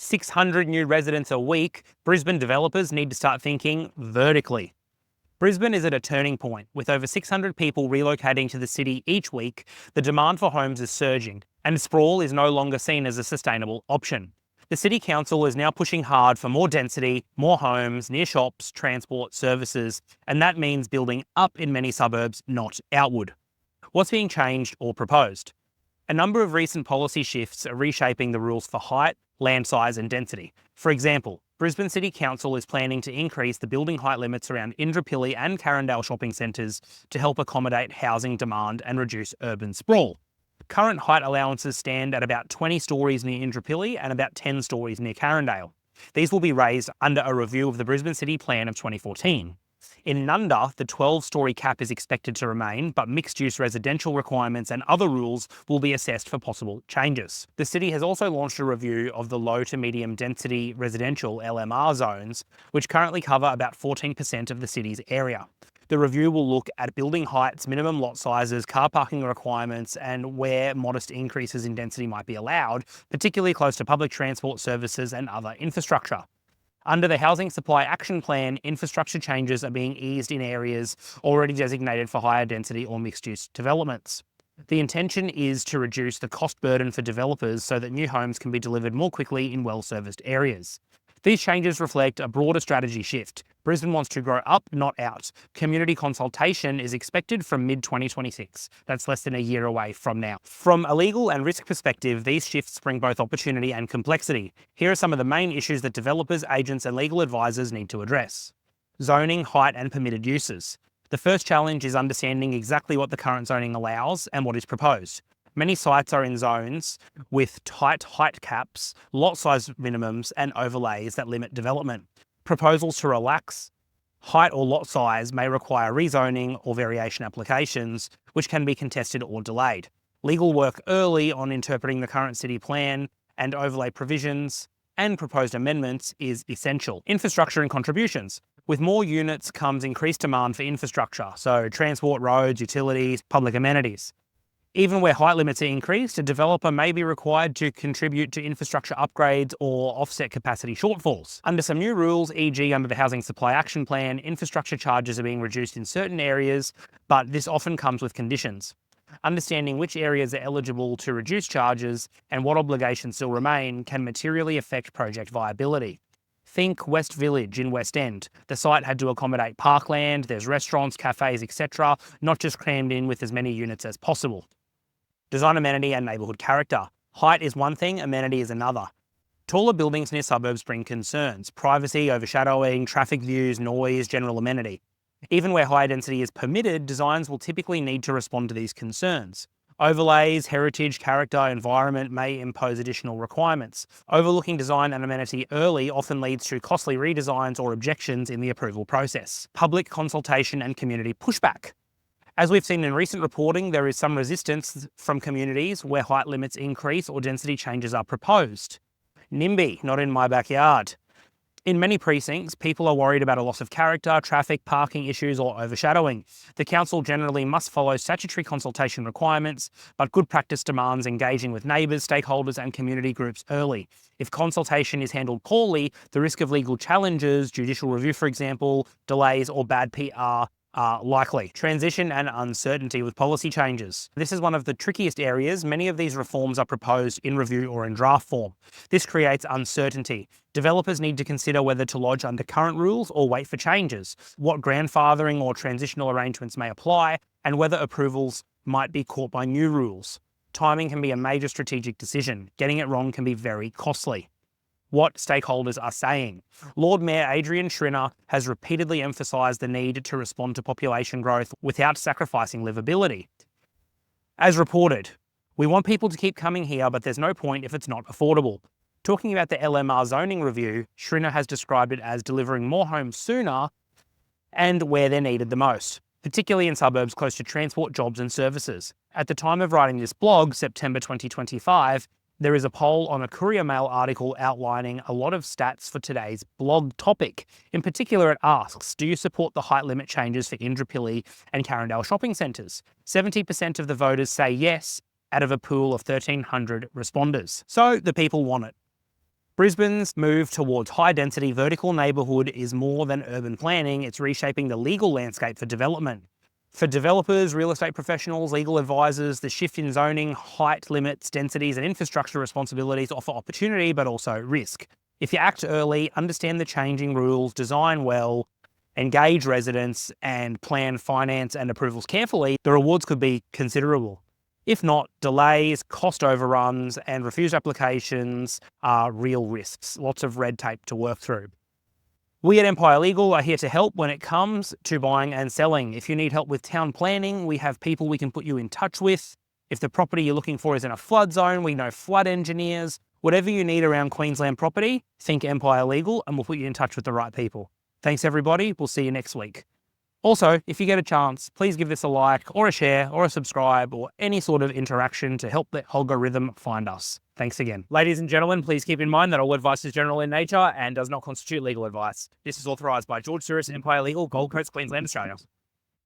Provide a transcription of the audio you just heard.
600 new residents a week, Brisbane developers need to start thinking vertically. Brisbane is at a turning point. With over 600 people relocating to the city each week, the demand for homes is surging, and sprawl is no longer seen as a sustainable option. The City Council is now pushing hard for more density, more homes, near shops, transport, services, and that means building up in many suburbs, not outward. What's being changed or proposed? A number of recent policy shifts are reshaping the rules for height, land size and density. For example, Brisbane City Council is planning to increase the building height limits around Indooroopilly and Carindale shopping centres to help accommodate housing demand and reduce urban sprawl. Current height allowances stand at about 20 stories near Indooroopilly and about 10 stories near Carindale. These will be raised under a review of the Brisbane City Plan of 2014. In Nundah, the 12-storey cap is expected to remain, but mixed-use residential requirements and other rules will be assessed for possible changes. The city has also launched a review of the low to medium density residential LMR zones, which currently cover about 14% of the city's area. The review will look at building heights, minimum lot sizes, car parking requirements, and where modest increases in density might be allowed, particularly close to public transport services and other infrastructure. Under the Housing Supply Action Plan, infrastructure changes are being eased in areas already designated for higher density or mixed-use developments. The intention is to reduce the cost burden for developers so that new homes can be delivered more quickly in well-serviced areas. These changes reflect a broader strategy shift. Brisbane wants to grow up, not out. Community consultation is expected from mid-2026. That's less than a year away from now. From a legal and risk perspective, these shifts bring both opportunity and complexity. Here are some of the main issues that developers, agents and legal advisors need to address. Zoning, height and permitted uses. The first challenge is understanding exactly what the current zoning allows and what is proposed. Many sites are in zones with tight height caps, lot size minimums and overlays that limit development. Proposals to relax height or lot size may require rezoning or variation applications, which can be contested or delayed. Legal work early on interpreting the current city plan and overlay provisions and proposed amendments is essential. Infrastructure and contributions. With more units comes increased demand for infrastructure, so transport, roads, utilities, public amenities. Even where height limits are increased, a developer may be required to contribute to infrastructure upgrades or offset capacity shortfalls. Under some new rules, e.g. under the Housing Supply Action Plan, infrastructure charges are being reduced in certain areas, but this often comes with conditions. Understanding which areas are eligible to reduce charges and what obligations still remain can materially affect project viability. Think West Village in West End. The site had to accommodate parkland, there's restaurants, cafes, etc., not just crammed in with as many units as possible. Design amenity and neighbourhood character. Height is one thing, amenity is another. Taller buildings near suburbs bring concerns: privacy, overshadowing, traffic views, noise, general amenity. Even where higher density is permitted, designs will typically need to respond to these concerns. Overlays, heritage, character, environment may impose additional requirements. Overlooking design and amenity early often leads to costly redesigns or objections in the approval process. Public consultation and community pushback. As we've seen in recent reporting, there is some resistance from communities where height limits increase or density changes are proposed. NIMBY, not in my backyard. In many precincts, people are worried about a loss of character, traffic, parking issues or overshadowing. The council generally must follow statutory consultation requirements, but good practice demands engaging with neighbours, stakeholders and community groups early. If consultation is handled poorly, the risk of legal challenges, judicial review for example, delays or bad PR are likely. Transition and uncertainty with policy changes. This is one of the trickiest areas. Many of these reforms are proposed in review or in draft form. This creates uncertainty. Developers need to consider whether to lodge under current rules or wait for changes, what grandfathering or transitional arrangements may apply, and whether approvals might be caught by new rules. Timing can be a major strategic decision. Getting it wrong can be very costly. What stakeholders are saying. Lord Mayor Adrian Schrinner has repeatedly emphasised the need to respond to population growth without sacrificing livability. As reported, we want people to keep coming here, but there's no point if it's not affordable. Talking about the LMR zoning review, Schrinner has described it as delivering more homes sooner and where they're needed the most, particularly in suburbs close to transport, jobs and services. At the time of writing this blog, September 2025, there is a poll on a Courier Mail article outlining a lot of stats for today's blog topic. In particular, it asks, do you support the height limit changes for Indooroopilly and Carindale shopping centres? 70% of the voters say yes, out of a pool of 1,300 responders. So the people want it. Brisbane's move towards high-density vertical neighbourhood is more than urban planning, it's reshaping the legal landscape for development. For developers, real estate professionals, legal advisors, the shift in zoning, height limits, densities and infrastructure responsibilities offer opportunity but also risk. If you act early, understand the changing rules, design well, engage residents and plan finance and approvals carefully, the rewards could be considerable. If not, delays, cost overruns and refused applications are real risks. Lots of red tape to work through. We at Empire Legal are here to help when it comes to buying and selling. If you need help with town planning, we have people we can put you in touch with. If the property you're looking for is in a flood zone, we know flood engineers. Whatever you need around Queensland property, think Empire Legal and we'll put you in touch with the right people. Thanks everybody, we'll see you next week. Also, if you get a chance, please give this a like or a share or a subscribe or any sort of interaction to help the algorithm find us. Thanks again. Ladies and gentlemen, please keep in mind that all advice is general in nature and does not constitute legal advice. This is authorised by George Souris, Empire Legal, Gold Coast, Queensland, Australia.